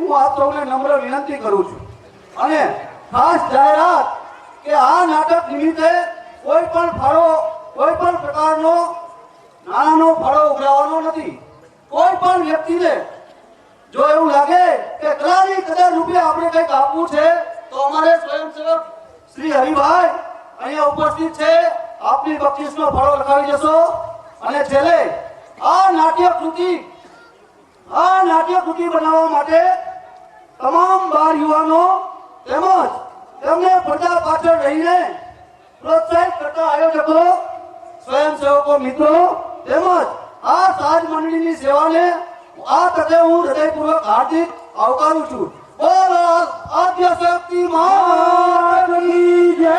હું આપ સૌને નમ્ર વિનંતી કરું છું અને ખાસ જાહેરાત કે આ નાટક નિમિત્તે કોઈ પણ પ્રકારનો નાણાંનો ફાળો ઉઘરાવવાનો નથી. કોઈ પણ વ્યક્તિને જો એવું લાગે કે કલાની કદર રૂપે આપણે કંઈક આપવું છે તો અમારે સ્વયંસેવક શ્રી હરિભાઈ અહીંયા ઉપસ્થિત છે, આપની બક્ષિસનો ફાળો લખાવી જશો. અને છેલ્લે આ નાટ્ય કૃતિ બનાવવા માટે તમામ બાળ યુવાનો તેમજ તેમને પડદા પાછળ રહીને પ્રોત્સાહિત કરતા આયોજકો, સ્વયંસેવકો મિત્રો તેમજ આ સાજ મંડળીની સેવાને આ તકે હું હૃદયપૂર્વક હાર્દિક આવકારું છું. બોલો આદ્ય શક્તિ માતની જય.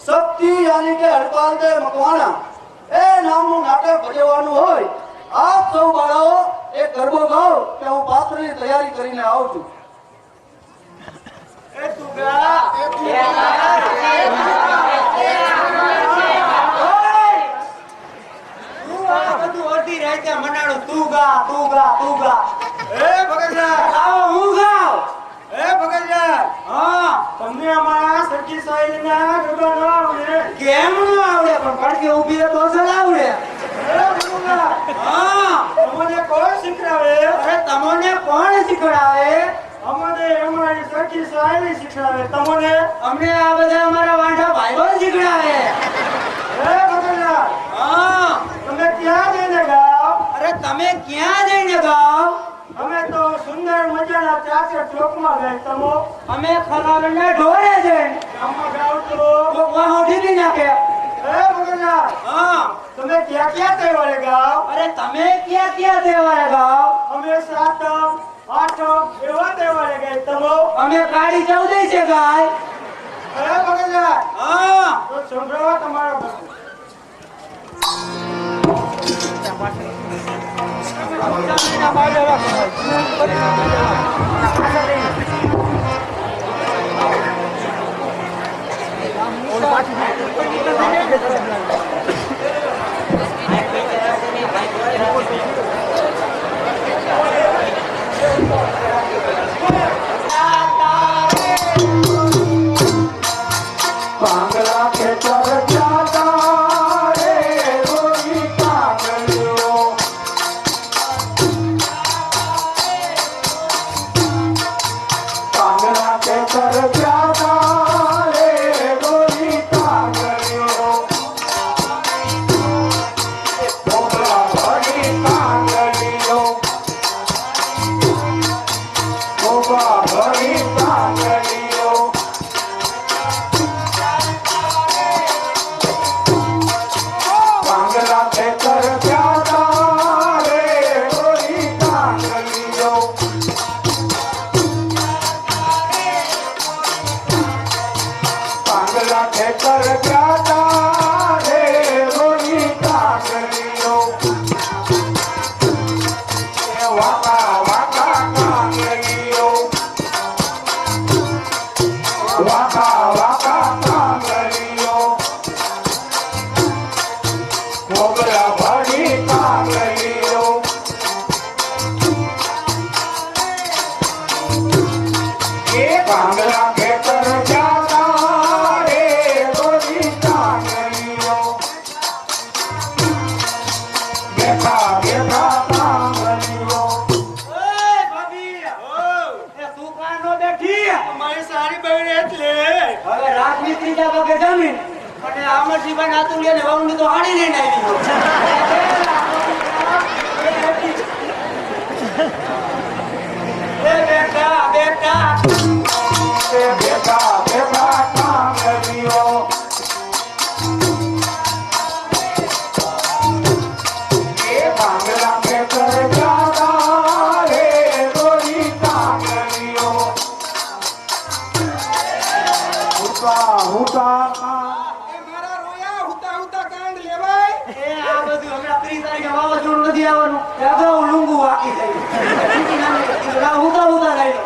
શક્તિ યાની કે હડપાલ દે મકવાણા એ નામનું નાટક ભજવવાનું હોય. આપ સૌ બાળાઓ એક ગરબો ગાઓ કે હું પાત્રની તૈયારી કરીને આવું છું. એ તું ગા બધું અડધી રાતે મનાડો. તું ગા એ ભગતલાલ આવો હું ગાઉં. એ ભગતલાલ હા તમને અમારા સરખી સાઈલના ગરબા ન આવડે? કેમ ન આવડે? પણ પડકે ઊભી રહે તો અસલ આવડે. એ ભગતલાલ હા તમને કોણ શીખડાવે? અરે તમને કોણ શીખડાવે? અમને અમારી સરખી સાઈલ શીખડાવે. તમને? અમને આ બધા અમારા વાંઢા ભાઈઓ શીખડાવે. એ ભગતલાલ હા તમે ક્યાં જઈને ગાઓ? અરે તમે ક્યાં જઈને ગાઓ? અમે તો સુંદર મજાના ચાચર ચોકમાં ગઈ. તમો? અમે ખરાબને ઢોરે છે. આમાં ગાવ તો વાહો ઢીલી નાખે. એ ભગતલાલ હા તમે ક્યાં તહેવારે ગાઓ? અરે તમે ક્યાં તહેવારે ગાઓ? અમે સાતમ આઠમ એવા તહેવારે ગઈ. તમો? અમે કાળી ચૌદશ છે ગાય. એ ભગતલાલ હા તો સંભળાવો તમારો ભક્ત. વાકા વાકા કાંગરીઓ કોબરા ભરી કાંગરીઓ એ કાંગરા ખેતર જાતા રે રોજી કાંગરીઓ બેઠા બેઠા કાંગરીઓ ઓય ભાભી એ તું કાં નો બેઠી મારી સારી બહેન એટલે હવે રાજની ત્રીજા ભાગે જમીન અને આમરજીભાઈ નાતું લે ને વહુની તો હાડી લઈને આવી એ બેટા બેટા એ બેઠા બેઠા કાંગરીઓ એ કાંગરા ખેતર જાતા રે રોજી કાંગરીઓ હુતા હુતા એ મારા રોયા હુતા હુતા કાંડ લેવાય એ આ બધું હમણાં 30 તારીખે વાવાઝોડું નથી આવવાનું એ અગાઉ લુંગુ વાકી થઈ ઉતા ઉતા લઈ લો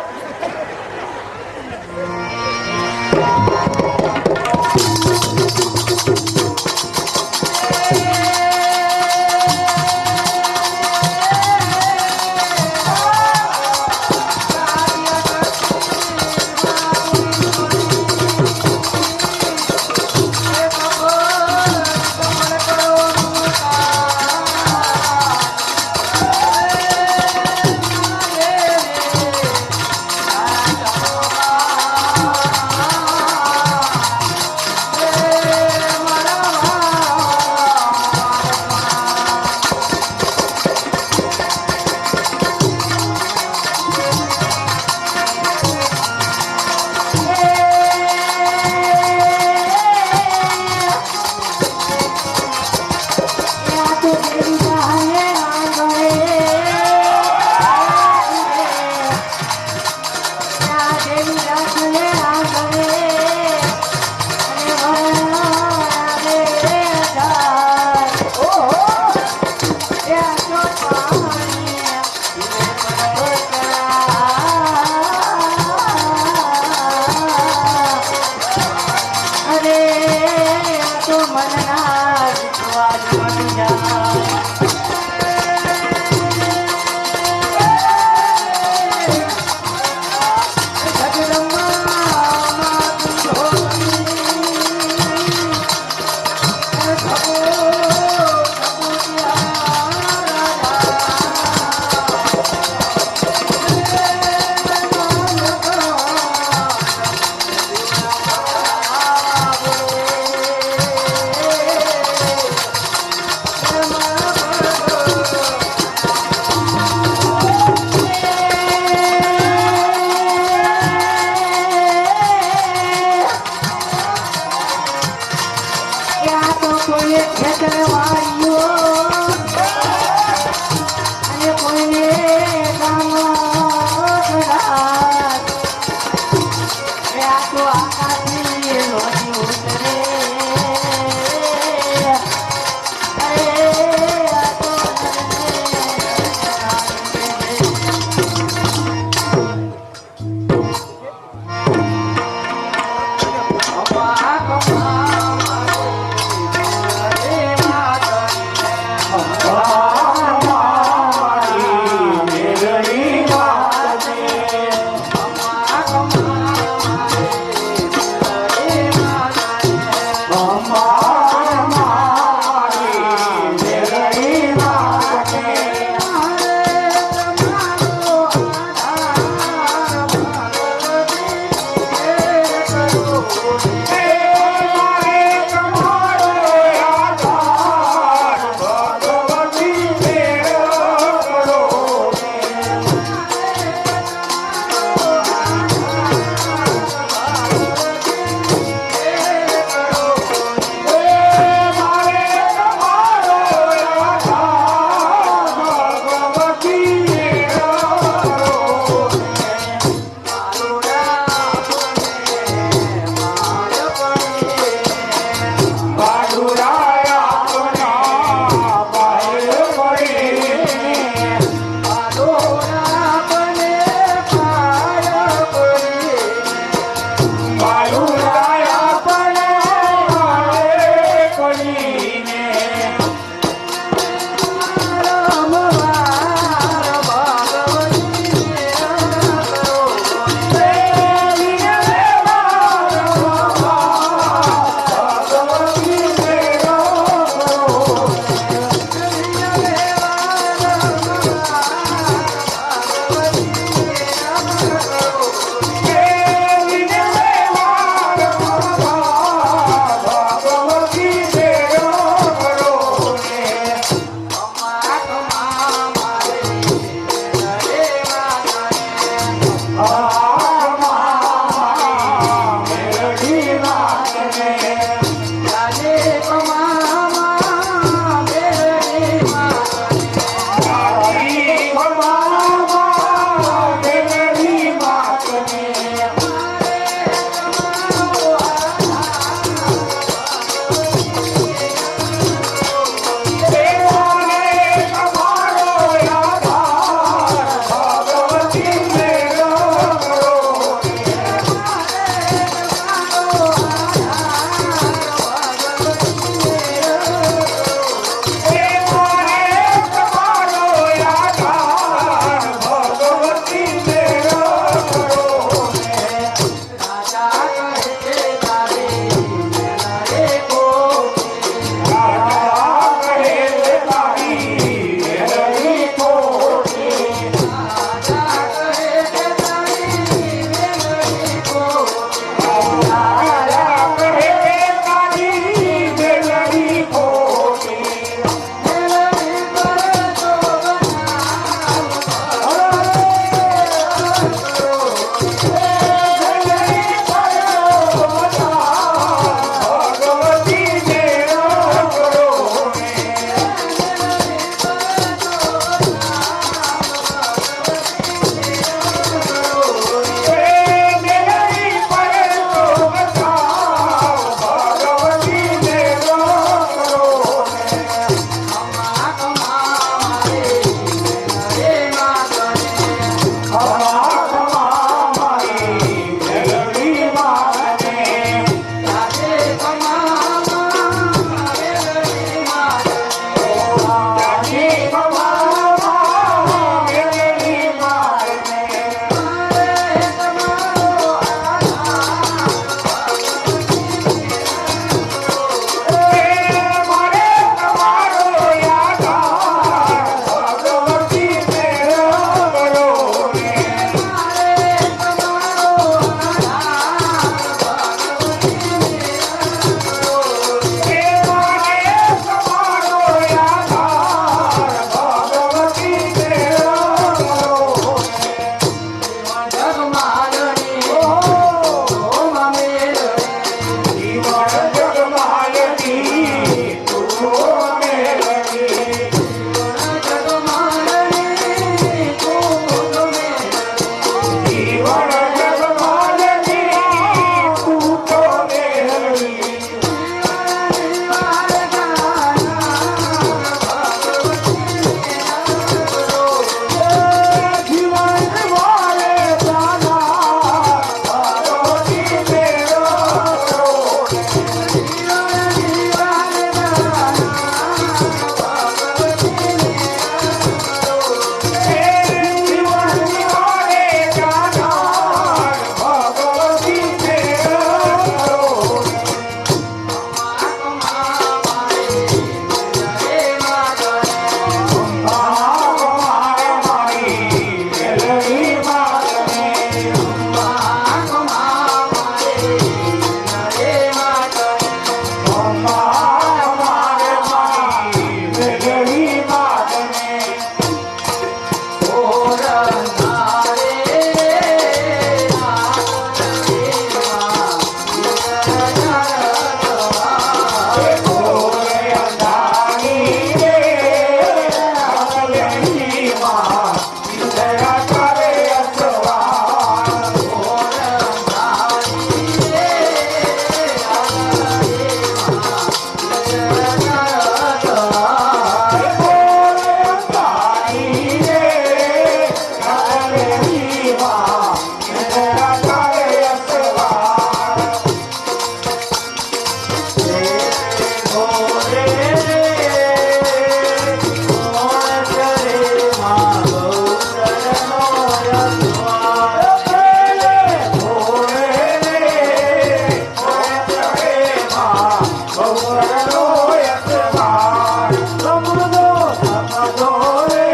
ભવરનો એકવાર સમજો સમજો રે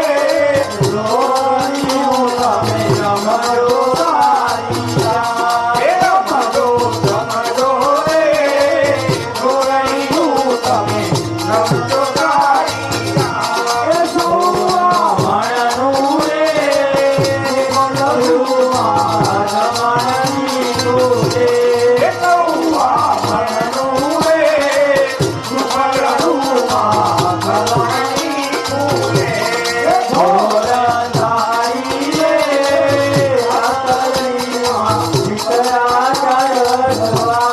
રોરિયું તમે સમજો તારી એ સમજો સમજો રે રોરિયું તમે સમજો તારી એ સોવા મણનું રે બોલુઆ રમણની તુજે એ સોવા મણનું રે બોલુઆ રમણની તુજે એ ધોરધારી રે આતરિયા વિતરા ચરણવા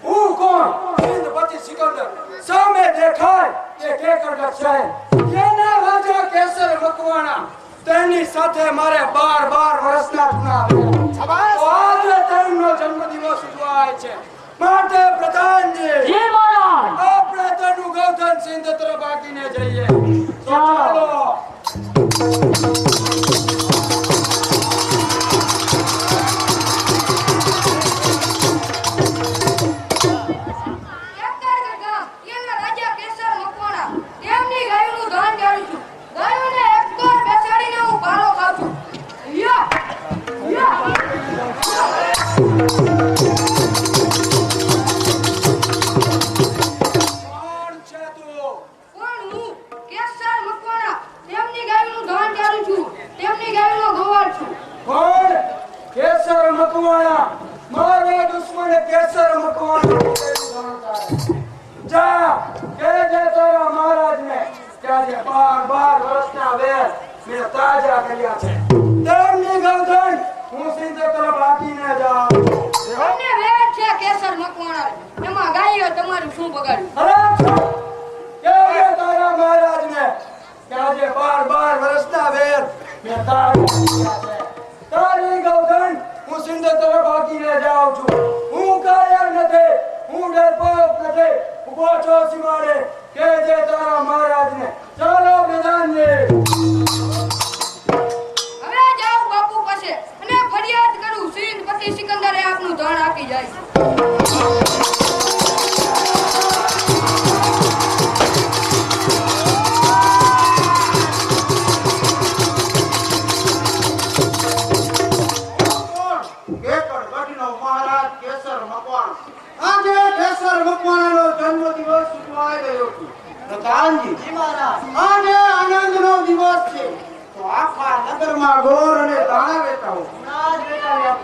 હું કોણ? સિંધપતિ સિકંદર. સામે દેખાય તે કેકરગઢ શહેર. એના રાજા કેસર મકવાણા. તેની સાથે મારે 12 વર્ષના જૂના આવ્યા. તો આજે તેમનો જન્મદિવસ ઉજવાય છે. માટે પ્રધાનજી, આપણે તેનું ગૌધન સિંધ તરફ આગીને જઈએ. તો ચાલો. કોણ છે તું? કોણ? કેસર મકવાણા. મારો દુશ્મન કેસર મકવાણા. જા કહેજે તારા મહારાજને કે આજે 12 વર્ષના વેર મેં તાજા કર્યા છે. તેમની ગૌધન હું સિંધ તરફ આગીને જાઉં છું. તમારું શું બગાડ્યું? અરે કહેજે તારા મહારાજને કે આજે 12 વર્ષના વેર મેં તાજા કર્યા છે. તારી ગૌધન હું સિંધ તરફ આગીને જાઉં છું. હું કાયર નથી, હું ડરપોક નથી. ઉભો છો સીમાડે, કહેજે તારા મહારાજને. ચાલો પ્રધાનજી. હવે જાઉં બાપુ પાસે અને ફરિયાદ કરું. સિંધપતિ સિકંદરે આપનું ધન આપી જાય. કેકરગઢનો મહારાજ કેસર મકવાણા. આજે કેસર મકવાણાનો જન્મદિવસ ઉજવાઈ રહ્યો છે. પ્રધાનજી, આજે આનંદનો દિવસ છે. તો આખા નગરમાં ગોળ અને દાણા વેચતા હોય.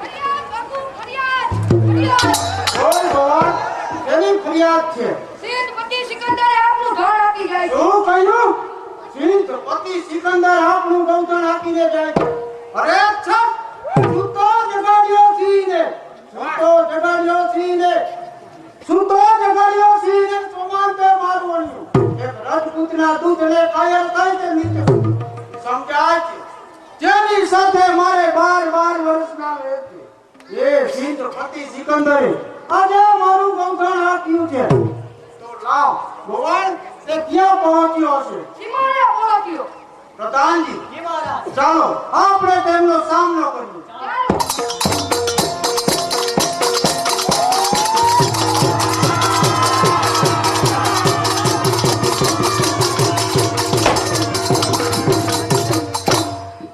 ફરિયાદ બાપુ, ફરિયાદ, ફરિયાદ. બોલ ભગવાન, એની ફરિયાદ છે. સિંધપતિ સિકંદરે આપનું ધન આપી જાય છે. શું કહ્યું? સિંધપતિ સિકંદર આપનું ગૌધન આપીને જાય છે. અરે છપ, સૂતો જગાડ્યો છીને, સૂતો જગાડ્યો છીને, સૂતો જગાડ્યો છીને, સોમાંતે મારવણ્યું. એક રજપૂતના દૂધને કાયર થાય છે નીચે. સમજાય છે. જેની સાથે મારે 12 વર્ષના રહે છે. એ સિંધપતિ સિકંદરે આજે મારું ગૌધન આપ્યું છે. તો લાવ ભગવાન, તે ક્યાં પહોંચ્યો છે? સીમાડે ઓળખ્યો. પ્રધાનજી, ચાલો આપણે તેમનો સામનો કરીએ.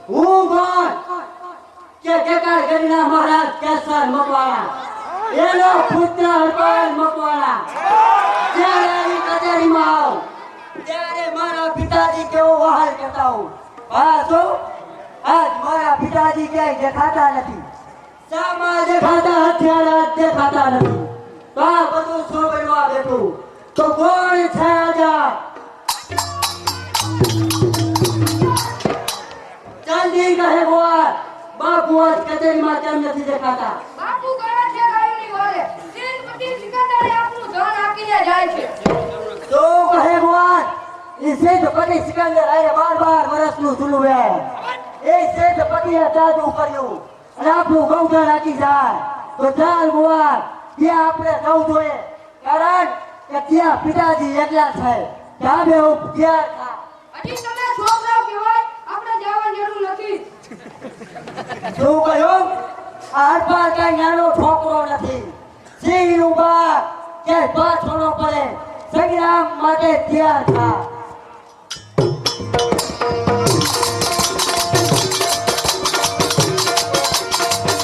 હું કોણ? કે કેકરગઢના મહારાજ કેસર મકવાણા, એનો પુત્ર હરપાલ મકવાણા. જ્યારે અહીં કચેરીમાં આવું ત્યારે મારા પિતાજી કેવો વહાલ કરતા હોઉં. પાછો આજ મારા પિતાજી ક્યાંય દેખાતા નથી. શામાં દેખાતા, હથિયાર દેખાતા નથી. તો આ બધું શું બનવા બેઠું? તો કોણ છે આજા? ચાંદી કહે ગોળ, બાપુ આજ કચેરીમાં કેમ નથી દેખાતા? બાપુ કહે છે ગાયની વારે સિંધપતિ સિકંદરે આપનું ધન આપીને જાય છે. તો કહે ગોળ, એ સિંધપતિ સિકંદર આરે 12 વર્ષનું જૂનું હે. એ સિંધપતિ પતિએ જાદુ કર્યું અને આપણું ગૌધન નાખી જાય તો ચાલ મુવાર ત્યાં આપણે જવું જોઈએ કારણ કે ત્યાં પિતાજી એકલા છે ધાબે ત્યાં હજી તમે છોકરાઓ કહેવાય આપણે જવાની જરૂર નથી શું કહ્યું આ હરપાલ કઈ નાનો છોકરો નથી સિંહનું બાપ કે પાછો ન પડે સંગ્રામ માટે તૈયાર થા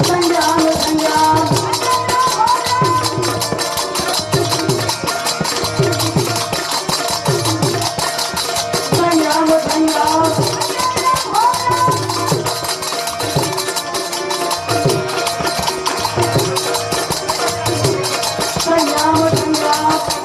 સંગ્રામ સંગ્રામ સંગ્રામ સંગ્રામ સંગ્રામ સંગ્રામ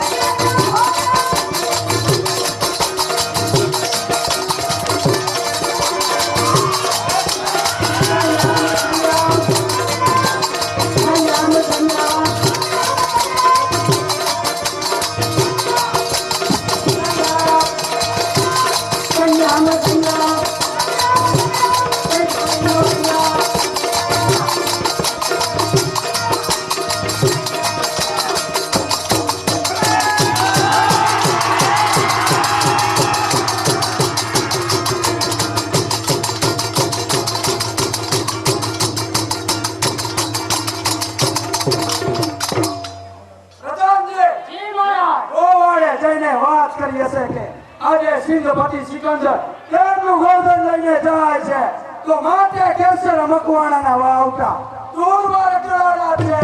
સિંધપતિ સિકંદર તેમનું ગોધન લઈને જાય છે તો માટે કેસર મકવાણાના વાવટા દૂરમાં રખડાડા છે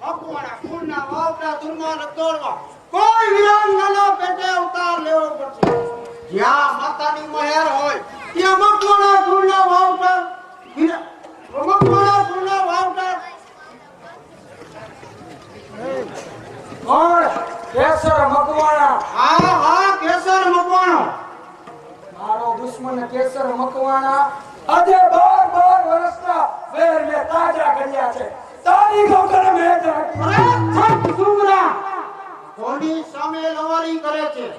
મકવાણા કુળના વાવટા દુર્માં રખડવા કોઈ વીરાંગનાનો પેટે અવતાર લેવો પડશે જ્યાં માતાની મહેર હોય ત્યાં મકવાણા કુળના વાવટા મકવાણા કુળના વાવટા કોણ કેસર મકવાણા હા હા કેસર મકવાણો મારો દુશ્મન કેસર મકવાણા આજે 12 વર્ષના વેર મે તાજા કર્યા છે તારી ગૌતમ મે રાખી અરે છપ સુંગરા કોની સામે લવારી કરે છે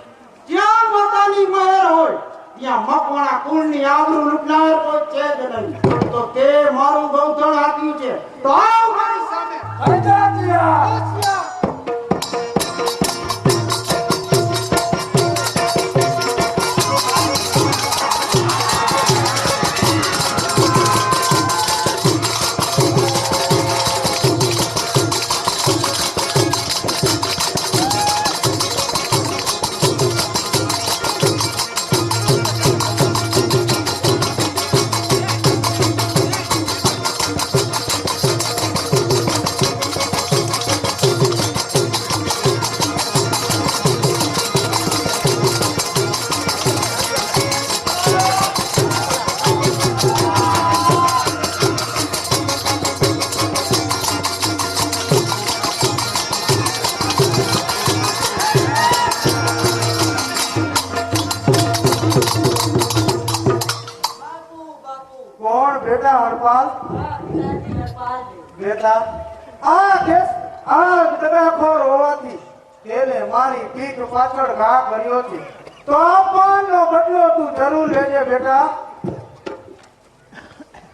જ્યાં માતાની મહેર હોય ત્યાં મકવાણા કુળની આબરૂ લૂંટનાર કોઈ છે જ નહીં તો તે મારું ગૌધણ આપ્યું છે તો આવ મારી સામે હજાતિયા કોણ બેટા હરપાલ બેટા આ કેસ આ દગાખોર હોવાથી તેને મારી પીઠ પાછળ ઘા કર્યો છે તો અપમાનનો બદલો તું જરૂર લેજે બેટા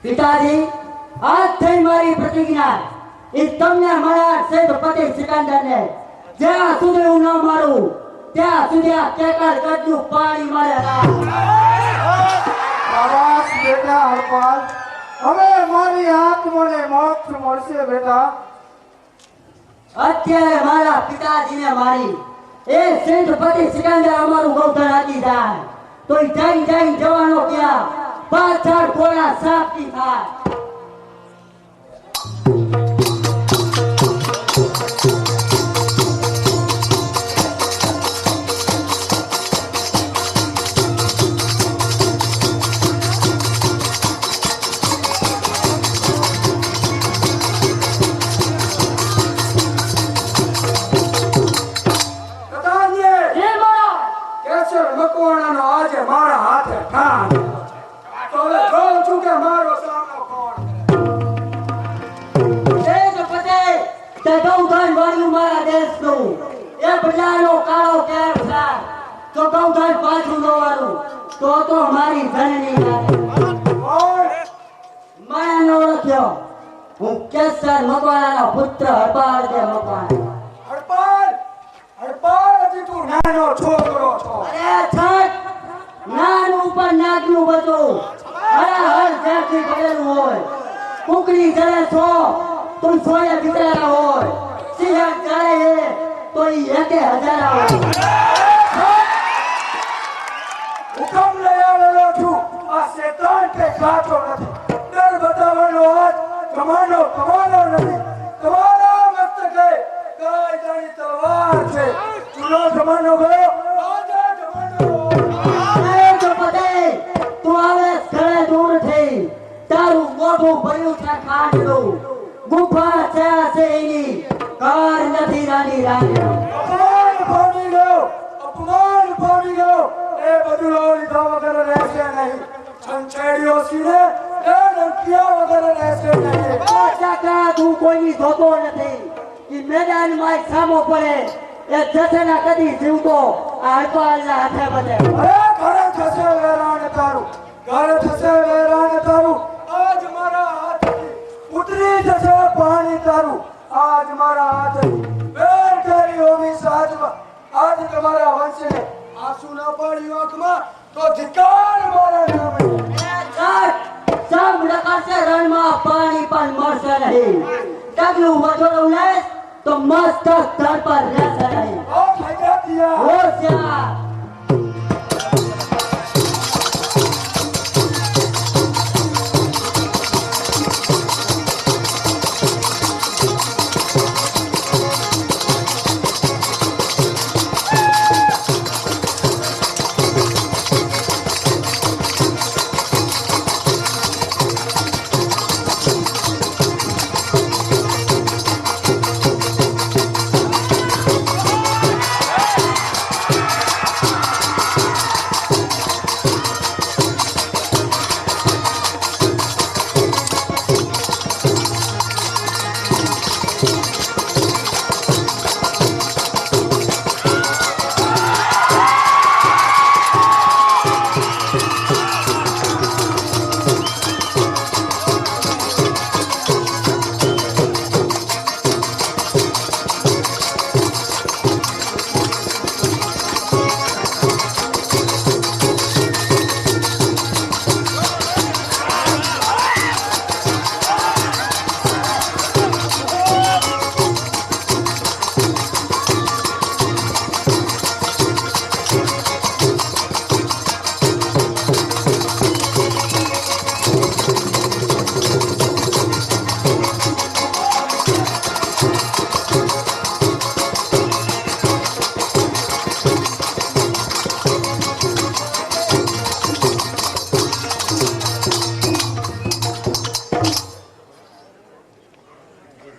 પિતાજી આજ થઈ મારી પ્રતિજ્ઞા એ તમને મારા સેનાપતિ સિકંદરને જ્યાં સુધી હું ન મારું ત્યાં સુધી આ કેકર ગઢનું પાણી મારે આવાસ બેટા હરપાલ હવે મારી આત્માને મોક્ષ મળશે બેટા અત્યારે મારા પિતાજીને મારી એ સેનાપતિ સિકંદર અમારું ગૌધન આપી જાય તો એ જઈ જઈ જવાનો ક્યાં પાછળ કોના સાપી થાય મકવાણાનો આજે મારા હાથે ઠાણ તો હવે જોઉં છું કે મારો સામનો કોણ સેનાપતિ તે ગૌધન વાળ્યું મારા દેશનું એ બજારનો કાળો કેર થાય તો ગૌધન પાછું ન વાળું તો મારી જનની લાગે મને ન ઓળખ્યો હું કેસર મકવાણાનો પુત્ર હરપાળદેવ મકવાણા હડપાલ હજી તું નાનો છોકરો છો અરે છઠ નાનું ઉપર નાગનું બધું હર જ્યાંથી પડેલું હોય કુકડી જડે છો તું સોએ બિચારા હોય સિંહ જડે તો ઈ 1000 હોય હુકમ લઈ આવેલો છું આ શેતાન કે સાચો નથી ડર બતાવવાનો હાથ કમાનો નથી તમારો મસ્તકે કાયદાની તલવાર છે જૂનો જમાનો ગયો આજે જમાનો અરે જો પતે તું આવે ઘરે દૂર થઈ તારું મોઢું ભર્યું છે ખાંડનું ગુફા છે એની કાર નથી રાની અપમાન પામી ગયો એ બધું લીધા વગર રહેશે નહીં છંછેડીઓ સીને એ ડંકિયા વગર રહેશે નહીં ચાકા તું કોઈની ધોતો નથી ઈ મેદાનમાં સામો પડે એ જશે ના કદી જીવતો આ હરપાલના હાથે બધે અરે ઘરે થશે વેરાણ તારું આજ મારા હાથથી ઉતરી જશે પાણી તારું આજ મારા હાથથી વેર કરી હોવી સાજમાં આજ તમારા વંશને આંસુ ના પાડી આંખમાં તો ધિક્કાર મારા નામે સબ લખાશે રણમાં પાણી પણ મળશે નહીં ડગલું વધોડું લેશ તો મસ્તક ધર પર રહેશે નહીં ઓ ભૈયા દિયા હોશિયાર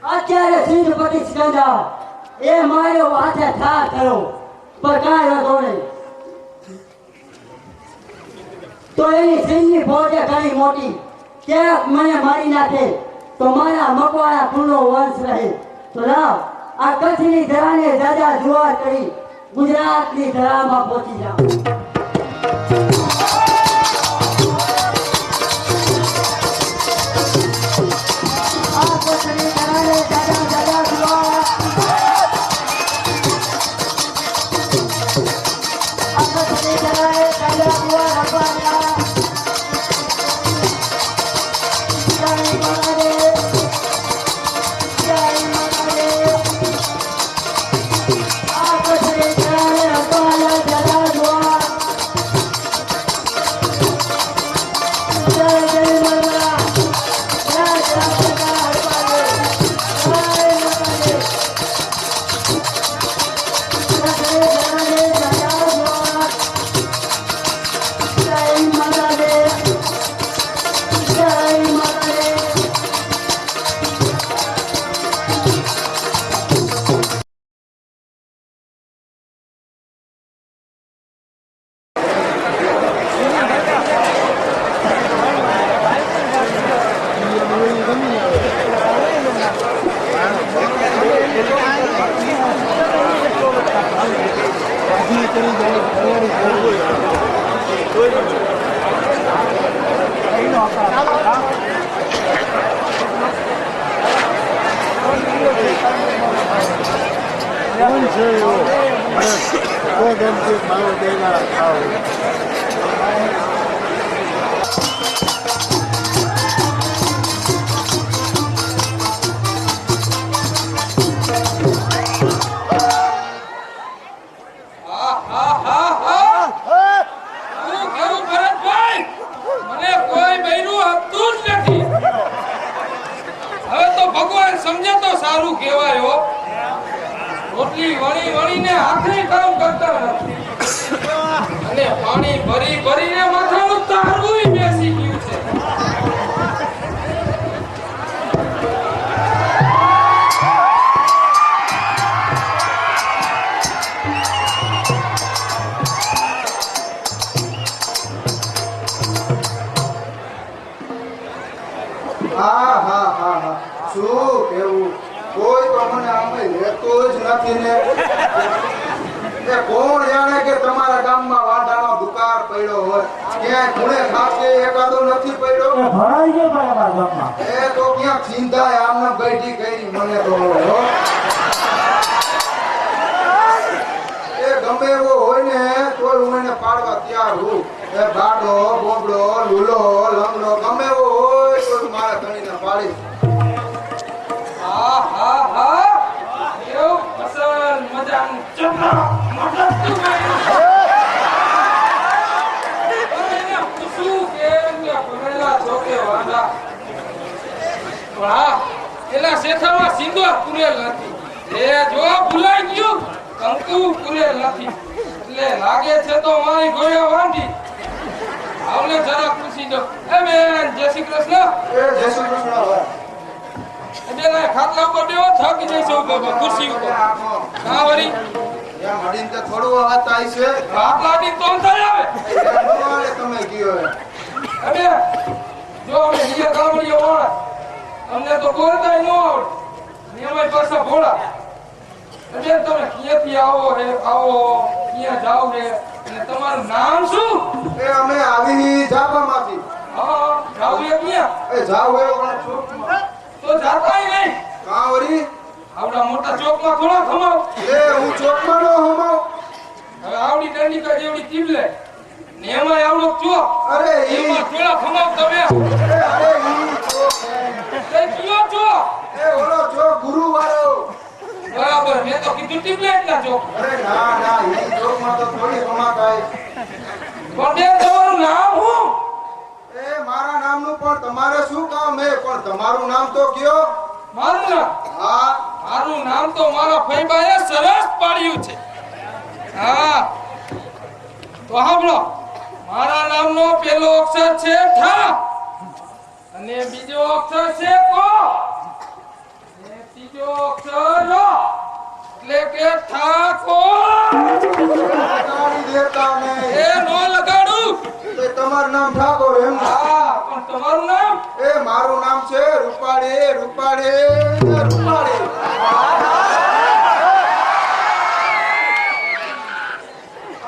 અત્યારે સિંધપતિ સિકંદર એ માર્યો હાથે ઠાર કર્યો પણ કાંઈ વાંધો નહીં તો એની સિંહની ફોજ ઘણી મોટી ક્યાંક મને મારી નાખે તો મારા મકવાણા કુળનો વંશ રહે તો લાવ આ કચ્છની ધરાને દાદા જુવાર કરી ગુજરાતની ધરામાં પહોંચી જાઉં શું કરું ભરતભાઈ? મને કોઈ બૈરું આપતું જ નથી. હવે તો ભગવાન સમજે તો સારું કહેવાય હો. રોટલી વણી વણીને હાથે કામ કરતા નથી અને પાણી ભરી ભરીને માથાનું તારવું બેસી ગયું છે. હા હા હા હા શું કેવું કોઈ તો મને આમે લેતો જ નથી ને એ કોણ જાણે કે તમારા ગામમાં વાંઢાનો દુકાળ પડ્યો હોય ક્યાંય ખૂણે ખાતે એકાદો નથી પડ્યો ભરાઈ ગયો ભાઈ અમારા ગામમાં. એ તો ક્યાંક ચિંતાય આમને બેઠી કરી મને તો હો. એ ગમે એવો હોય ને તોય હું એને પાડવા તૈયાર હું એ ગાડો બોબડો લૂલો લંગડો ગમે એવો હોય તો મારા ધણીને પાડીશ. હા હા હા એવું પસંદ મજાનું ચપલા મટકતું એને પૂછું કેમ કે ભણેલા છો કે વાંધા. પણ હા એના શેઠામાં સિંદૂર પૂરેલ નથી. એ જો ભૂલાઈ ગયું કંકુ પૂરેલ નથી એટલે લાગે છે તો મારી ગોળ્યા વાંધી. આવને જરા પૂછી દો. એ બેન જય શ્રી કૃષ્ણ. એ જય શ્રી કૃષ્ણ હોય. બેન ખાટલા ઉપર બેહો થાકી જઈશું બાબા ખુરશી ઉપર. હા વળી યા મડીને તે થોડું વાત આવી છે ખાટલાની તો અંધાઈ આવે. ભગવાને તમે કયો હે. અબે જો અમે હિયા ગામડીઓ વાળા અમને તો બોલતાય ન આવડે ને અમારી પાસે ભોળા. અબે તમે ક્યાંથી આવો રે આવો ક્યાં જાવ રે અને તમારું નામ શું? એ અમે આવી જાબામાંથી હા જાવ એ ક્યાં? એ જાવ એ ઓલા ચોકમાં તો જાતાય નહીં. કાંવરી આવડા મોટા ચોકમાં થોડા ખમાવ. એ હું ચોકમાં નો હમાવ. હવે આવડી દંડિકા જેવડી ટીબલે ને એમાં આવડો ચોક અરે એમાં થોડા ખમાવ તમે. અરે ઈ ચોક એ કયો ચોક? એ ઓલો ચોક ગુરુવારો. બરાબર મેં તો કીધું ટીબલે જ ના ચોક. અરે ના ના ઈ ચોકમાં તો થોડી હમાકાય. પણ બે તમારું નામ શું? એ મારા નામનું પણ તમારે શું કામ હે પણ તમારું નામ તો કયો. મારું નામ હા મારું નામ તો મારા ફઈબાએ સરસ પાડ્યું છે. હા તો સાંભળો મારા નામનો પહેલો અક્ષર છે ઠા અને બીજો અક્ષર છે કો અને ત્રીજો અક્ષર ર એટલે કે ઠાકોર. લગાડી દેતા ને એ નો લગાડું. એ તમારું નામ ઠાકોર એમ ને? હા પણ તમારું નામ? એ મારું નામ છે રૂપાળી રૂપાળી રૂપાળી.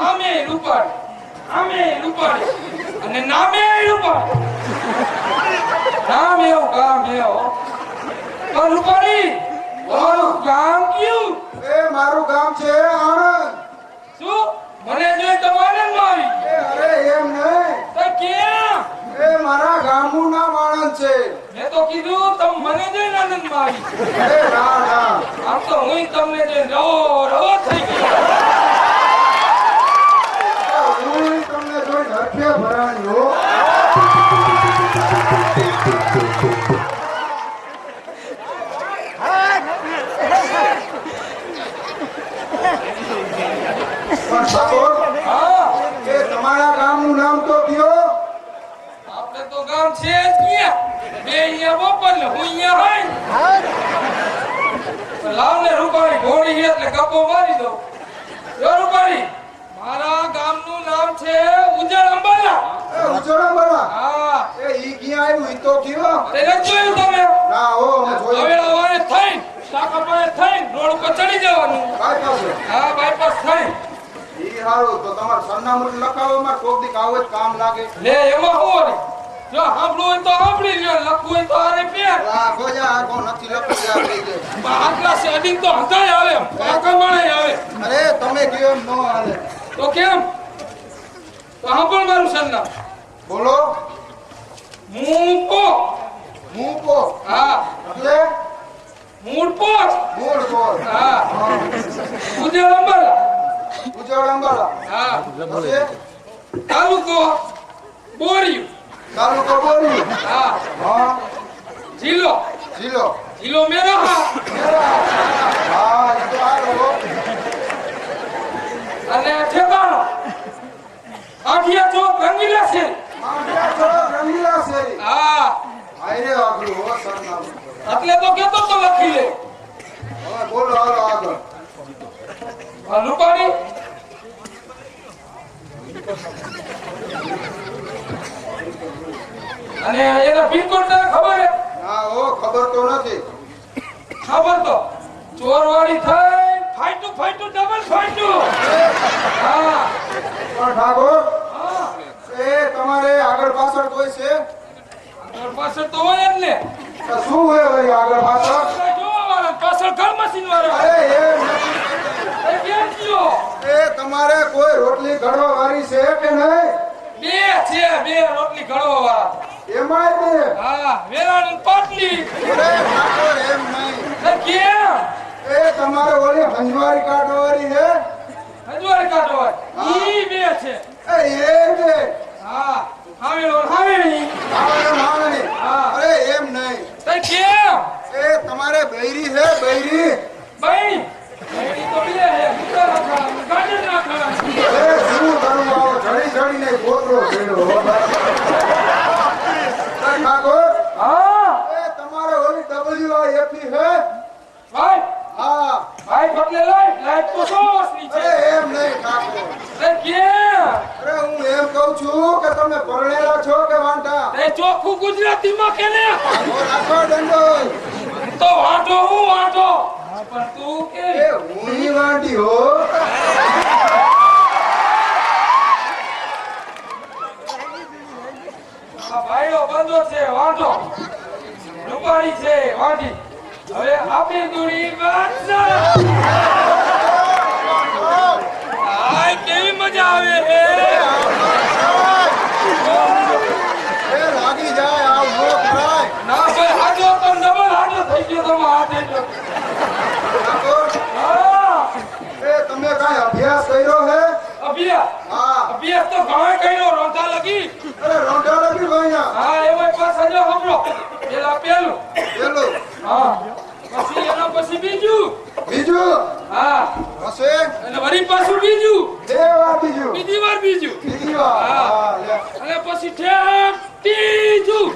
આમે રૂપાળી અને નામે રૂપાળી. નામ એવું કામ એવું પણ રૂપાળી તમારું ગામ કયું? એ મારું ગામ છે આણંદ. શું મને જોઈ તમારે ન આવી? એ અરે એમ નહીં તો ક્યાં? એ મારા ગામનું નામ આણંદ છે. મેં તો કીધું તમે મને જોઈને આનંદમાં આવી. એ ના ના આમ તો હું તમને જોઈને રવો થઈ ગયો. હું તમને જોઈને હરખે ભરાણી હો. પણ ઠાકોર હા એ તમારા ગામનું નામ તો કયો. આપણે તો ગામ છે જ ક્યાં? બે અહીંયા બપોર ને હું અહીંયા હોય. લાવ ને રૂપાળી ઘોડી છે એટલે ગપ્પો મારી દઉં. જો રૂપાળી મારા ગામનું નામ છે ઉજળ અંબાલા. એ ઉજળા બરા હા એ ઈ ક્યાં આવ્યું ઈ તો કયો. અરે નથી જોયું તમે? ના હો અમે જોયું. હવેળા વાળે થઈને શાખા પાસે થઈને રોડ ઉપર ચડી જવાનું. કાંઈ પાસે હા બાયપાસ થઈને ઈ હારું તો તમારું સરનામું લખાવો માં કોક દી આવો જ કામ લાગે. લે એમાં શું વળી? જો સાંભળવું હોય તો સાંભળી લ્યો, લખવું હોય તો આરે પેર. રાખો જા આખો નથી લખી જા થઈ જાય. પણ આટલા શેડિંગ તો હંધાય આવે, કાકા માણે આવે. અરે તમે કયો એમ નો હાલે. તો કેમ? તો સાંભળ મારું સરનામું. બોલો. મૂળપો. મૂકો. હા. એટલે મૂળપો. મૂળ બોલ. હા. ઉજળ અંબાલા. ઉજળ અંબાલા. હા. પછી તાલુકો બોરિયું. તાલુકો બોરી. હા. હા. જિલ્લો જિલ્લો મેરાહા. હા એ તો હાલો. અને ઠેકાણો આઠિયા ચોક રંગીલા છે. માંડ્યા ચોક રંગીલા શેરી. હા. આયરે આગળ હો સરનામું. એટલે તો કેતો તો લખી લે. હવે બોલો હાલો આગળ. રૂપાણી અને એના પિનકોડ તને ખબર હે? ના હો ખબર તો નથી. ખબર તો ચોરવાળી થઈ ફાઈટું ડબલ ફાઈટું. હા. પણ ઠાકોર હા. એ તમારે આગળ પાછળ કોઈ છે? આગળ પાછળ તો હોય જ ને. તો શું હોય વળી આગળ પાછળ? જોવા વાળા પાછળ ઘર મશીન વાળા. અરે એમ નથી. એ કેમ થયો? એ તમારે કોઈ રોટલી ઘડવા વાળી છે કે નહીં? બે છે, બે રોટલી ઘડવા વાળા. એમાંય બે. હા, વેરાણ અને પાટલી. અરે ઠાકોર એમ નહીં. એ કેમ? એ તમારે ઓલી હંજવારી કાઢવાની છે? હજવારી કાઢો હોય. ઈ બે છે. એ બે. હા, હાવેણી. માવણી. હા. અરે એમ નહીં. તે કેમ? એ તમારે બૈરી છે બૈરી? ભાઈ ભાઈ તો બે હે. મુદ્દા રાખા, ગાડી રાખા. એ શું કરું આવો ચડીને ગોતરો કર્યો હો ભાઈ. ઠાકોર હા, એ તમારે ઓલી WIF ની છે? ભાઈ હા. ભાઈ પગલે લાઈટ તો 100 વર્ષની છે. અરે એમ નહીં ઠાકોર. તે કેમ? અરે હું એમ કહું છું કે તમે પરણેલા છો કે વાંઢા? તે ચોખ્ખું ગુજરાતીમાં કે ને? આવો રાખો દંડો. તો વાંઢો હું વાંઢો. પણ તું કે એ હું ઈ વાંઢી હો. આ ભાઈઓ બંધો છે વાંઢો. રૂપાળી છે વાંઢી. હવે આપી દુડી બાદશાહ. આય કેવી મજા આવે હે. એ લાગી જાય આવ નો કરાય. ના ભાઈ હાજો તો ડબલ હાજો થઈ ગયો તો હાથે જો. ઠાકોર હા, એ તમે કાંઈ અભ્યાસ કર્યો હે? અભ્યાસ હા. અભ્યાસ તો ઘણા કર્યો રોંધા લગી. અરે રોંઢા લગી ભાઈયા. હા એમાં પાછા જો સાંભળો. પેલું પેલું. હા, પછી એના પછી બીજું. બીજું. હા, હશે? અને વળી પાછું બીજું. બે વાર બીજું. બીજી વાર બીજું. બીજી વાર. હા. હા, લે. અને પછી ઠેક ત્રીજું.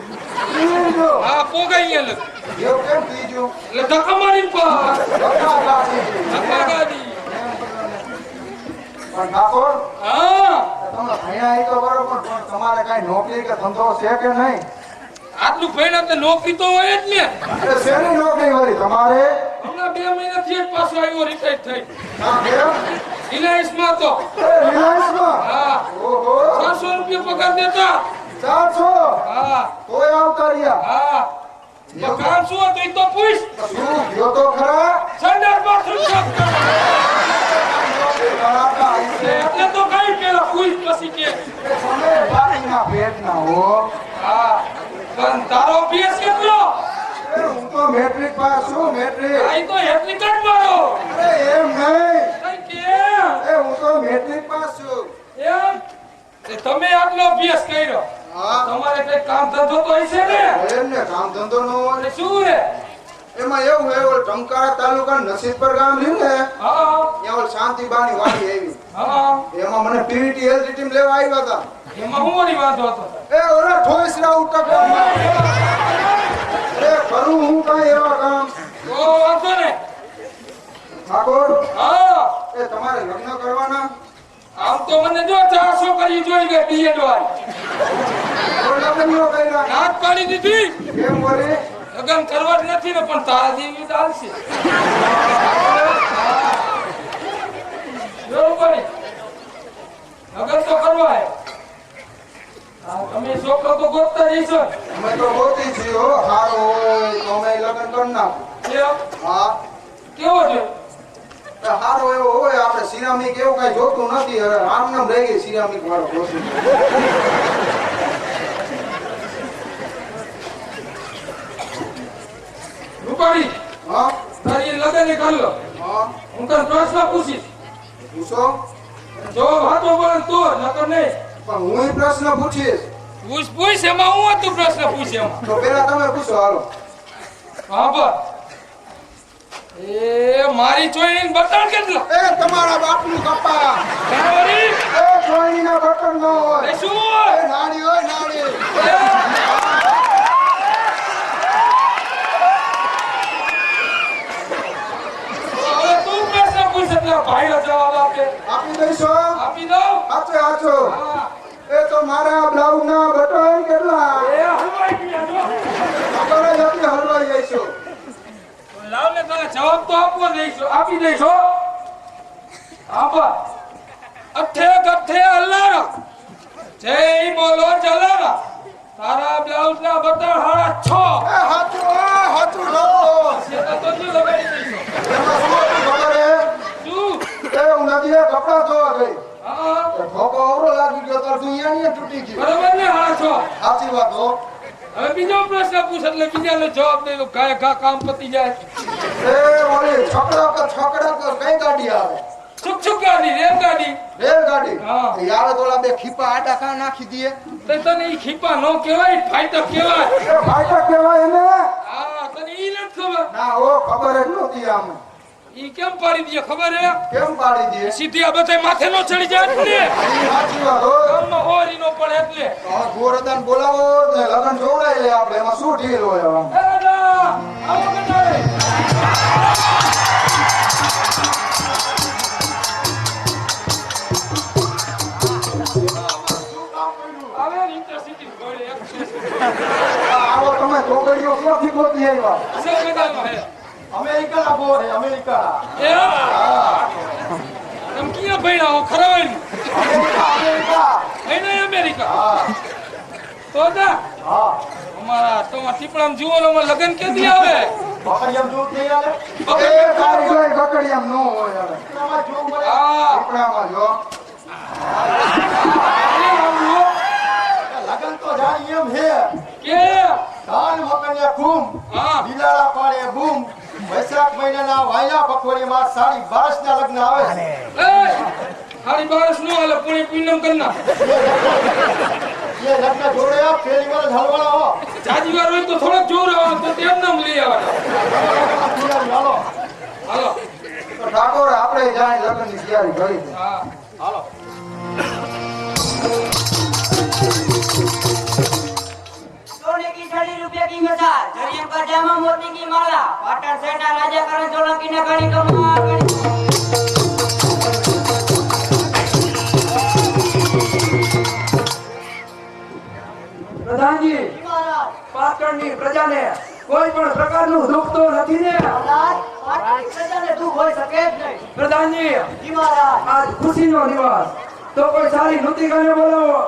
ત્રીજું. હા, પોગાઈ એટલે એવું કેમ ત્રીજું? ધક્કા મારીને પાસ. ધક્કા ગાડી. ધક્કા ગાડી. પણ ઠાકોર હા, તમે ભણ્યા ઈ તો બરોબર પણ તમારે કાંઈ નોકરી કે ધંધો છે કે નહીં? આટલું ભણ્યા તો નોકરી તો હોય જ ને. અરે શેની નોકરી વળી તમારે? હમણાં 2 મહિનાથી જ પાછો આવ્યો રિટાયર થઈ. હા, કેમ? રિલાયન્સમાં તો. એ રિલાયન્સમાં? હા, ઓહો 400 રૂપિયા પગાર દેતા. 400. હા તોય આવતા રહ્યા. હા, તો કામ શું હતું ઈ તો પૂછ. શું ગયો તો ખરા? સંડાસ બાથરૂમ સાફ કરો. કરાતા હશે. એટલે તો કઈ પેલા પૂછ પછી કે. તમે બાકીના પેટના હો. હા, પણ તારો અભ્યાસ કેટલો? એ હું તો મેટ્રિક પાસ છું મેટ્રિક. આ ઈ તો હેટલી કાઢ મારો. અરે એમ નહીં. કઈ કેમ? એ હું તો મેટ્રિક પાસ છું. એમ? તે તમે આટલો અભ્યાસ કર્યો. હા. તમારે કઈ કામ ધંધો તો હશે ને? એમને કામ ધંધો નો હોય. એટલે શું રે? એમાં એવું હે ઓલ ટંકારા તાલુકા નસીબપર ગામ રહ્યું ને હા ત્યાં ઓલ શાંતિબાની વાડી આવી. હા, એમાં મને પીવીટી હેલ્થ ટીમ લેવા આવ્યા હતા. એમાં હું વળી વાંધો હતો? એ ઓલા ઠોસરા ઉટક. એ કરું હું કાંઈ એવા કામ. તો વાંધો ને. ઠાકોર હા, એ તમારે લગ્ન કરવાના? આમ તો મને જો 4 છોકરી જોઈ ગઈ બીએડ વાળી. કોઈ લગ્ન નો કર્યા? નાક પાડી દીધી. કેમ બોલી? લગ્ન કરવા જ નથી ને પણ તારા જેવી ચાલશે. જોવું પડે. લગ્ન તો કરવા હે. હા, તમે છોકરો તો ગોતતા જઈશો. અમે તો ગોતી છીએ હો. સારો હોય તો અમે લગ્ન કરી નાખું. કેવો? હા. કેવો છે? સારો એવો હોય આપણે સિરામિક એવું કઈ જોતું નથી. હવે આમ નામ રહી ગઈ સિરામિક વાળો કોસી. રૂપાળી હા તારી લગન કર લો. હા હું તને પ્રશ્ન પૂછીશ, પૂછો. જવાબ હાથો બોલે તો નકર નહીં. પણ હું પ્રશ્ન પૂછીશ પૂછ એમાં હું હતું પ્રશ્ન પૂછ એમાં. તો પેલા તમે પૂછો. હાલો. હા બસ. એ મારી ચોઈની બટન કેટલા? એ તમારા બાપનું કપા. બરાબરી? એ ચોઈના બટન ન હોય. એ શું હોય? એ નાડી હોય નાડી. હવે તું પ્રશ્ન પૂછ એટલે ભાઈનો જવાબ આપે. આપી દઈશો? આપી દઉં. સાચો સાચો. હા. એ તો મારા બ્લાઉઝના બટન કેટલા? એ હલવાઈ ગયા જો. ખબર જ હતી હલવાઈ જઈશું. લાવ ને તને જવાબ તો આપવો દઈશું, આપી દઈશો. આપા અઠે કઠે અલ્લારા જય બોલો જલારા તારા બ્લાઉઝ ના બટન હાડા 6. એ હાચું હાચું લખો. સેતા તો જો લગાડી દઈશો. એમાં શું હતું ખબર હે? શું? એ હું નદીએ કપડાં ધોવા ગઈ. હા એ ધોકો અવરો લાગી ગયો તો તું અહીંયા તૂટી ગઈ. બરાબર ને હાડા 6. સાચી વાત હો. હવે બીજો પ્રશ્ન પૂછ એટલે બીજાનો જવાબ દઈ દો. ગાય ઘા કામ પતી જાય. એ ઓલી છકડા કઈ ગાડી આવે? છુક છુક ગાડી રેલગાડી. રેલગાડી. હા. યાર તો ઓલા બે ખીપા આડા કા નાખી દઈએ. તે તને ઈ ખીપા નો કહેવાય, ફાઈટર કહેવાય. એ ફાઈટર કહેવાય એને? હા તને ઈ નથી ખબર. ના ઓ ખબર જ નહોતી આમ. ઈ કેમ પાડી દે ખબર હે? કેમ પાડી દે? સીધી આ બધા માથે નો ચડી જાય એટલે ઈ સાચી વાત હો. કામમાં હોરી નો પડે એટલે. હવે ગોરદાન બોલાવો ને લગન જોડાઈ લે આપણે. એમાં શું ઢીલ હોય હવે? એ રાજા, આવો બધાય. આવે ઇન્ટરસિટી ગોળે એક્સપ્રેસ. આવો તમે છોકરીઓ ક્યાંથી ગોતી આવ્યા? અસલ મેદાનમાં હે. અમેરિકાના બોર હે અમેરિકા. એ તમ ક્યાં ભણ્યા હો ખરાવાડી? અમેરિકા. એને અમેરિકા. હા તો દા હા. અમારા તમારા ટીપડામાં જુવાનોમાં લગન કેદી આવે? બકરિયામ દૂધ નહીં આવે? બકરી એ તારી જોઈ બકરિયામ નો હોય હવે. આમાં જો મળે. હા. કપડામાં જો. લગન તો જાય એમ હે કે ધાન મકનિયા કુમ હા બિલાડા પાડે બૂમ વૈશાખ મહિનાના વાયલા પખોડીમાં સાડી 12 ના લગ્ન આવે. એ હારી બારસ નો હાલે પુણી પૂનમ કરના. એ લગ્ન જોડે આ પેલી વાર હલવાળા હો. જાજી વાર હોય તો થોડોક જોર આવે તો તેમ નામ લઈ આવવાના. હાલો હાલો. તો ઠાકોર આપણે જાય લગ્નની તૈયારી કરી દે. હા હાલો. सोने की छड़ी रुपये की मिसाल जरियन पर जामा मोती की माला पाटन सेठा राजा करण सोलंकी ने घड़ी कमा પ્રધાનજી પાટણની પ્રજાને કોઈ પણ પ્રકારનું દુઃખ તો નથી ને? પ્રધાનજી આજ ખુશીનો દિવસ તો કોઈ સારી નૃતિકાને બોલાવો.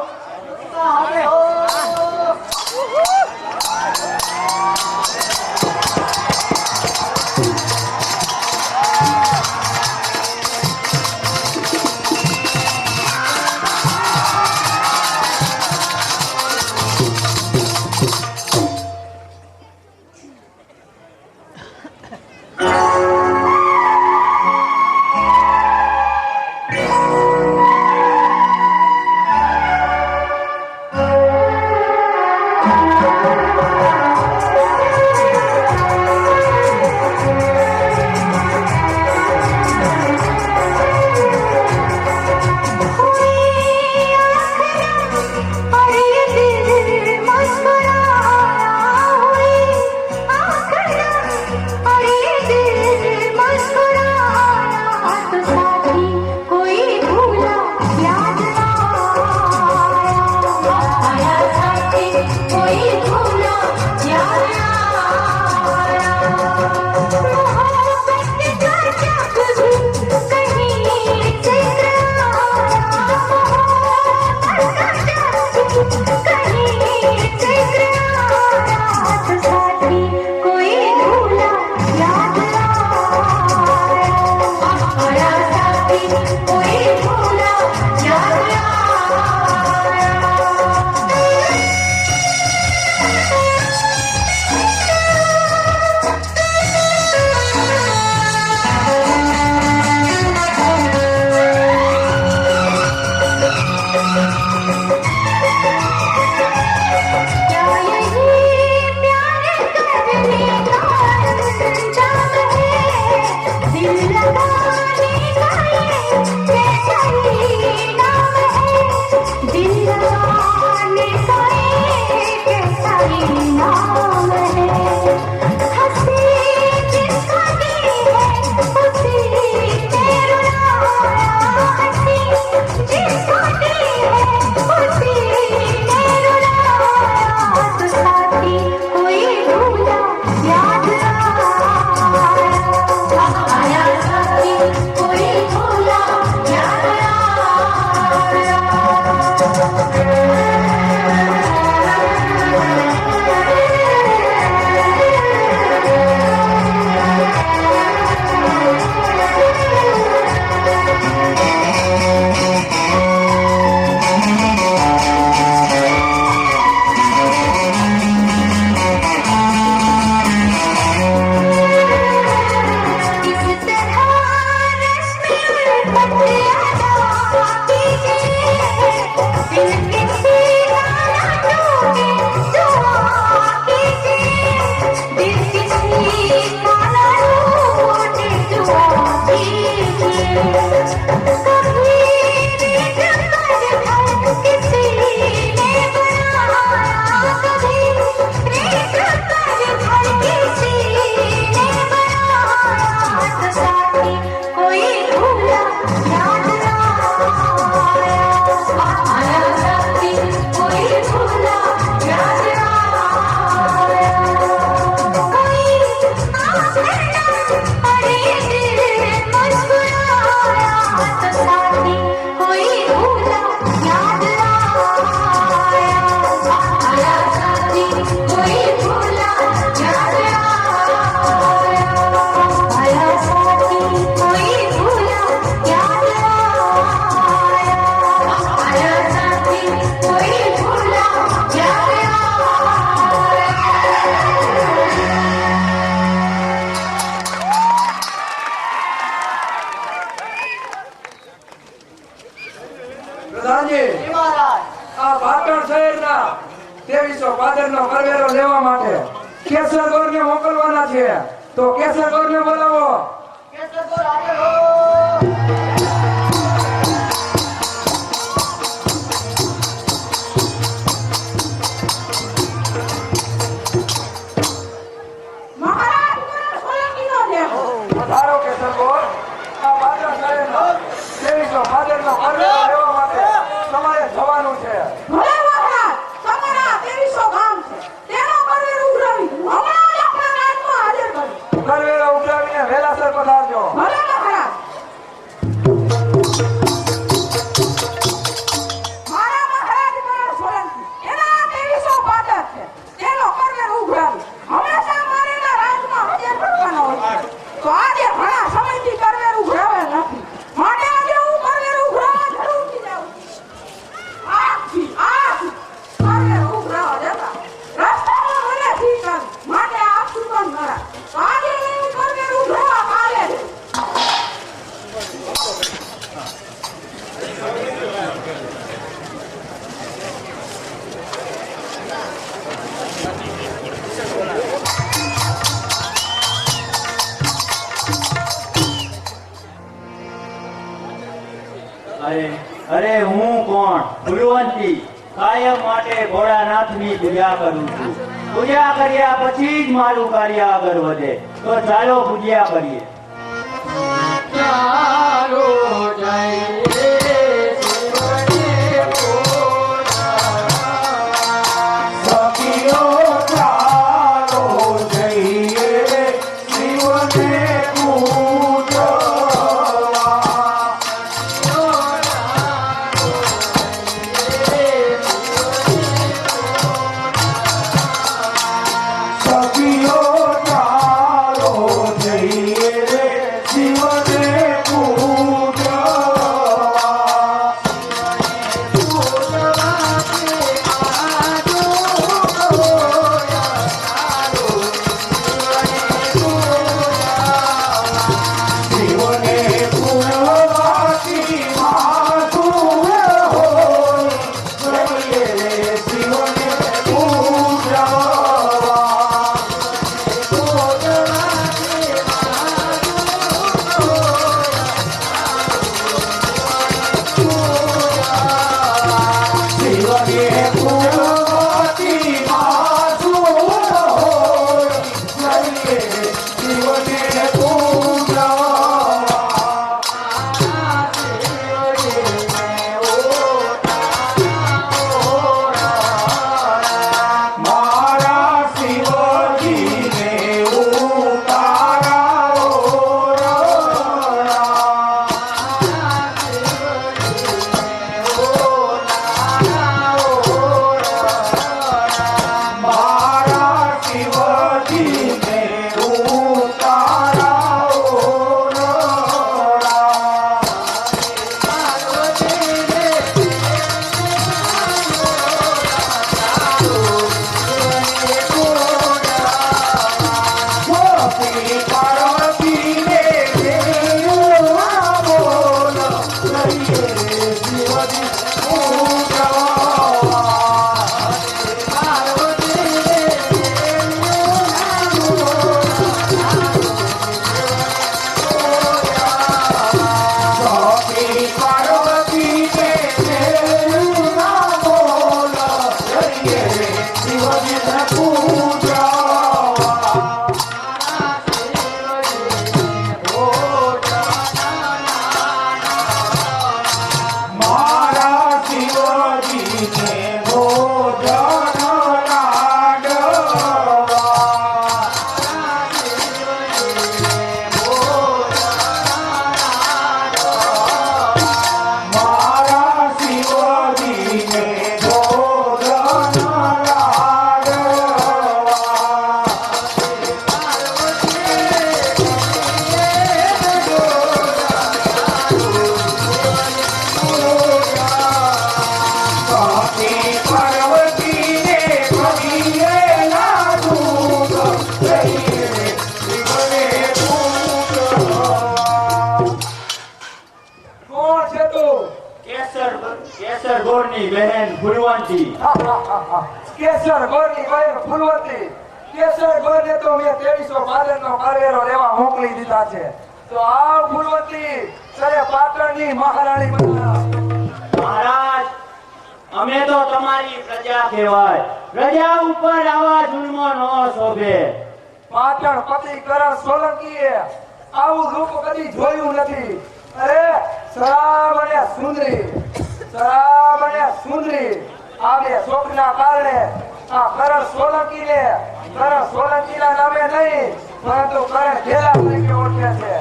2300 ભાદરનો કરવેરો લેવા માટે કેસર ગોરને મોકલવાના છે. તો કેસર ગોરને બોલાવો. મહારાજ મને સોલંકીનો દેવો. પધારો કેસર ગોર. આ ભાદર શહેરનો 2300 ભાદરનો કરવેરો લેવા માટે તમારે જવાનું છે. ભલે મહારાજ, તમારા 2300 ગામ છે. તેનો કરવેરો ઉઘરાવી હમણાં જ આપણા રાજમાં હાજર કરી. કરવેરો ઉઘરાવીને વેલાસર પધારજો. ભલે મહારાજ. મારા મહારાજ મને સોલંકી એના 2300 પાદર છે. તેનો કરવેરો ઉઘરાવી હંમેશા મારેલા રાજમાં હાજર કરવાનો હોય છે. તો આજે ઘણા સમયથી કરવેરો ઉઘરાવેલ નથી. માટે આજે હું કરવેરો ઉઘરાવવા જરૂરથી જાઉં છું. આથી કરવેરો ઉઘરાવવા જતા રસ્તામાં મને ઠીક આવી. માટે આપ સુગંધ કરા. તો આજે હું કરવેરો ઉઘરાવવા કાલે જઈશ. અરે હું કોણ? ફૂલવંતી. કાયમ માટે ભોળાનાથની પૂજા કરું છું. પૂજા કર્યા પછી જ મારું કાર્ય આગળ વધે. તો ચાલો પૂજા કરીએ. કેસર ગોરની બહેન ફૂલવંતી. કેસર ગોરની બહેન ફૂલવતી કેસર ગોરને તો મેં 2300 ભાદરનો કરવેરો લેવા મોકલી દીધા છે. તો આવ ફૂલવતી તારે પાટણની મહારાણી બના. મહારાજ અમે તો તમારી પ્રજા કહેવાય. પ્રજા ઉપર આવા જુલ્મો ન શોભે. પાટણ પતિ કરણ સોલંકીએ આવું રૂપ કદી જોયું નથી. અરે શરાબ અને સુંદરી આ બે શોખના કારણે આ કરણ સોલંકીના નામે નહીં પરંતુ કરણ ઘેલા તરીકે ઓળખે છે.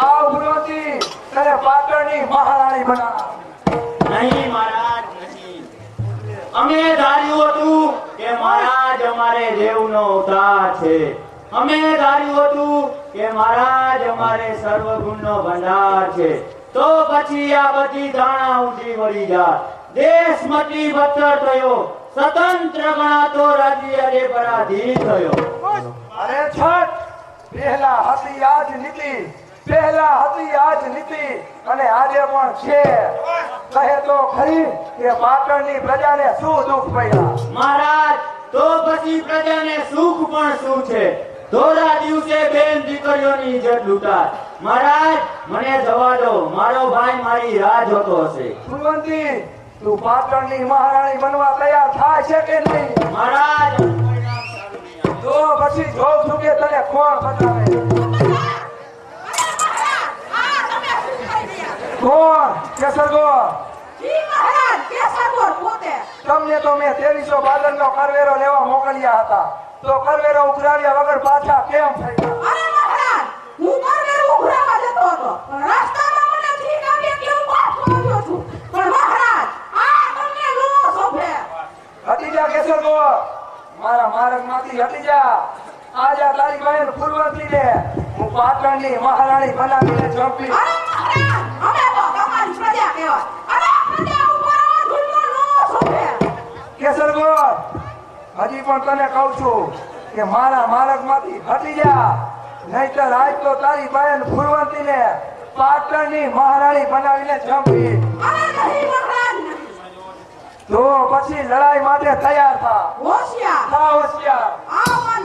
આ ફૂલવતી તને પાટણની મહારાણી બના. નહીં મહારાજ નહીં. અમે ધાર્યું હતું કે મહારાજ અમારે દેવનો અવતાર છે. અમે ધાર્યું હતું કે મહારાજ અમારે સર્વગુણનો ભંડાર છે. તો પછી આ બધી ધારણા ઊંધી વળી જાય. દેશ મતી બત્તર થયો. સ્વતંત્ર ગણાતો રાજ્ય રે પરાધીન થયો. અરે છઠ પહેલા હતી આજ નીતિ અને આજે પણ છે. કહે તો ખરી કે પાટણની પ્રજાને શું દુઃખ પડ્યા. મહારાજ તો પછી પ્રજાને સુખ પણ શું છે. ધોરા દિવસે બેન દીકરીઓની ઇજ્જત લૂંટાય. મહારાજ મને જવા દો. મારો ભાઈ મારી રાહ જોતો હશે. ફૂલવંતી તું પાટણની મહારાણી બનવા તૈયાર થાય છે કે નહીં. મહારાજ તો પછી જોઉં છું કે તને કોણ બતાવે. કોણ કેસરગોર? જી મહારાજ કેસરગોર પોતે. તમને તો મેં 2300 ભાદરનો કરવેરો લેવા મોકલ્યા હતા. તો કરવેરો ઉઘરાવ્યા વગર પાછા કેમ થઈ ગયા? અરે મહારાજ હું કરવેરો ઉઘરાવા જતો હતો પણ રસ્તામાં મને ઠીક આવી એટલે હું પાછો આવ્યો છું. પણ મહારાજ આ તમને નો શોભે. હટી જા કેસરગોર, મારા માર્ગમાંથી હટી જા. આજા તારી બહેન ફૂલવંતીને હું પાટણની મહારાણી બનાવીને ચોંપી. અરે મહારાજ અમે તો તમારી પ્રજા કહેવાય. અરે પ્રજા ઉપર આ જુલ્મ નો શોભે. કેસરગોર હજી પણ તને કહું છું કે મારા માર્ગમાંથી હટી જા. નહીતર આજ તો તારી બહેન ફૂલવંતીને પાટણની મહારાણી બનાવીને ચોંપી. અરે નહીં મહારાજ નહીં. તો પછી લડાઈ માટે તૈયાર થા. હોશિયાર. થા હોશિયાર. આ મન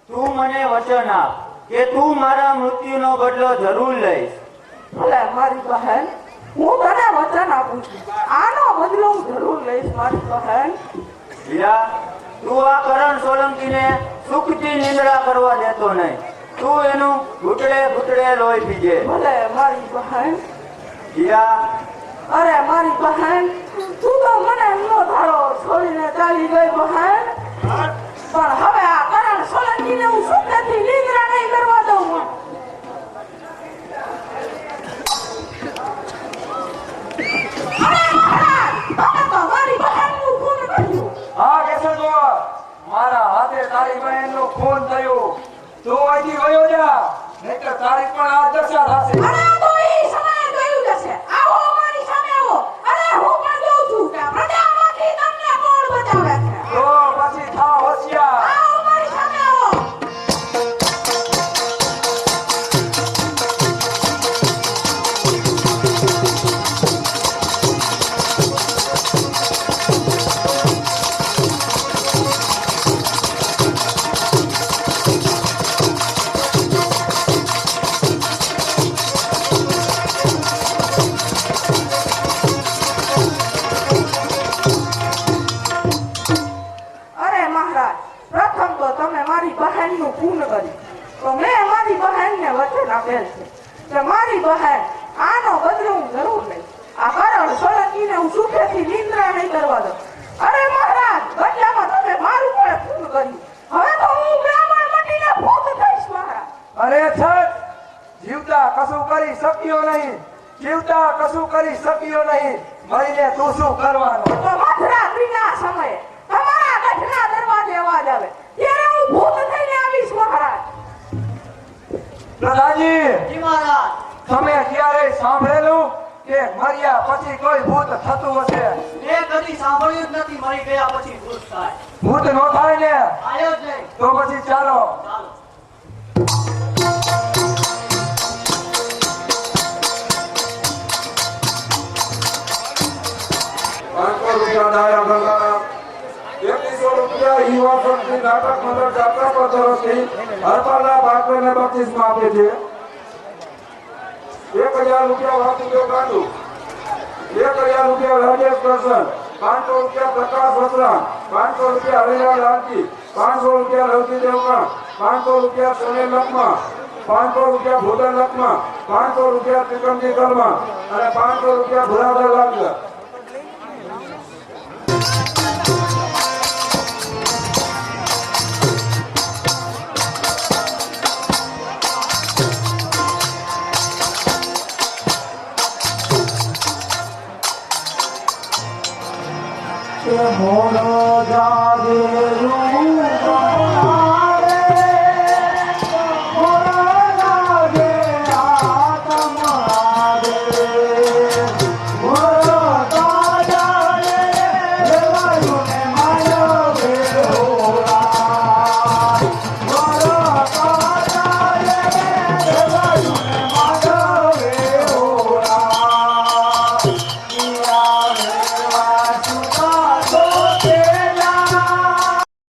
તું મને વચન આપ કે તું મારા મૃત્યુનો બદલો જરૂર લઈશ. ભલે મારી બહેન હું તને વચન આપું છું આનો બદલો હું જરૂર લઈશ મારી બહેન. હીરા તું આ કરણ સોલંકીને સુખથી નિંદ્રા કરવા દેતો નહીં. તું એનું ઘૂંટડે લોહી પીજે. ભલે મારી બહેન. હીરા અરે મારી બહેન તું તો મને નો ધારો છોડીને ચાલી ગઈ બહેન. પણ હવે આ કરણ સોલંકીને હું સુખથી નિંદ્રા નહીં કરવા દઉં. અરે મહારાજ તમે તો મારી બહેનનું ખૂન કર્યું. હા કેસરગોર, મારા હાથે તારી બહેનનું ખૂન થયું. તું અહીંથી વયો જા, નહીંતર તારી પણ આ દશા થશે. અરે તો ઈ સમય ગયું જશે. આવો મારી સામે આવો. અરે હું પણ જોઉં છું કે પ્રજામાંથી તમને કોણ બચાવે છે. તો પછી થા હોશિયાર. આવો મારી સામે આવો. લેવાની જરૂર નહીં. આ હરણ સોલંકીને હું સુખેથી નિંદ્રા નહીં કરવા દઉં. અરે મહારાજ, બદલામાં તમે મારું પણ પૂરું કર્યું. હવે તો હું બ્રાહ્મણ મટીને ભૂત થઈશ મહારાજ. અરે છત, જીવતા કશું કરી શક્યો નહીં, જીવતા કશું કરી શક્યો નહીં, મરીને તું શું કરવાનો? તો મધરાત્રિના સમયે તમારા ગઢના દરવાજે અવાજ આવે ત્યારે હું ભૂત થઈને આવીશ મહારાજ. પ્રધાનજી, જી મહારાજ. તમે ક્યારેય સાંભળેલું કે મર્યા પછી કોઈ ભૂત થતું હશે? એ કદી સાંભળ્યું જ નથી મરી ગયા પછી ભૂત થાય. ભૂત નો થાય ને? આયો જ નહીં. તો પછી ચાલો. ચાલો. 500 રૂપિયા ડાયા ભરવાના, 2100 રૂપિયા યુવા શક્તિ નાટક મંડળ જાત્રાપર તરફથી હરપાલના પાત્રને બક્ષિસમાં આપે છે. 1000 રૂપિયા વાસુદેવ ગાંડુ, 1000 રૂપિયા રાજેશ કરશન, 500 રૂપિયા પ્રકાશ વસરા, 500 રૂપિયા હરિલાલ લાલજી, 500 રૂપિયા રવજી દેવકા, 500 રૂપિયા સોનેલ લખમા, 500 રૂપિયા ભોદર લખમા, 500 રૂપિયા ત્રિકમજી કર્મા અને 500 રૂપિયા ભુરાદર લાગલા. મોડો જાગે